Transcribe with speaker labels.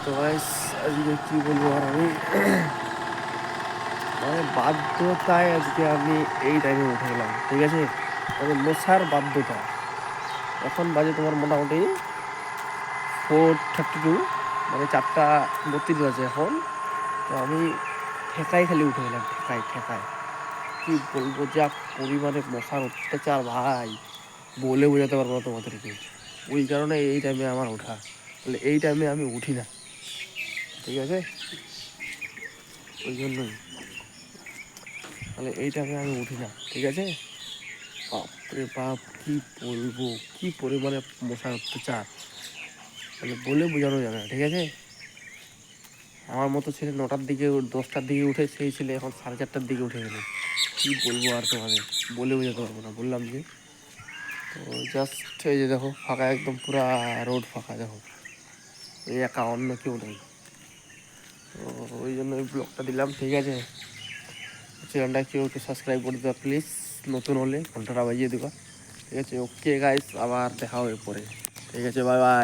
Speaker 1: তো গাইস আজকে কী বলবো আর আমি মানে বাধ্যতায় আজকে আমি এই টাইমে উঠে গেলাম, ঠিক আছে। মানে মশার বাধ্যতা। এখন বাজে তোমার মোটামুটি 4:32, মানে 4:32 বাজে এখন। তো আমি ঠেকায় খালি উঠে গেলাম, ঠেকায় ঠেকায় কী বলবো, যা পরিমাণে মশার অত্যাচার ভাই, বলে বোঝাতে পারবো না তোমাদেরকে। ওই কারণে এই টাইমে আমার ওঠা, তাহলে এই টাইমে আমি উঠি না, ঠিক আছে। ওই জন্যই তাহলে এই টাইমে আমি উঠি না, ঠিক আছে। বাপরে বাপ, কি বলবো, কি পরিমাণে মশার অত্যাচার, মানে বলে বোঝানো যাবে না, ঠিক আছে। আমার মতো ছেলে 9টার দিকে 10টার দিকে উঠে, সেই ছেলে এখন 4:30টার দিকে উঠে গেলে কী বলবো আর তোমাদের, বলে বোঝাতে পারবো না, বললাম যে। তো জাস্ট এই যে দেখো ফাঁকা, একদম পুরা রোড ফাঁকা, দেখো এই একা, অন্য কেউ নেই। তো ওই জন্য ওই ব্লগটা দিলাম, ঠিক আছে। চ্যানেলটা কেউ একটু সাবস্ক্রাইব করে দেবা প্লিজ, নতুন হলে ঘন্টাটা বাজিয়ে দেবা, ঠিক আছে। ওকে গাইস, আবার দেখা হবে পরে, ঠিক আছে, বাই বাই।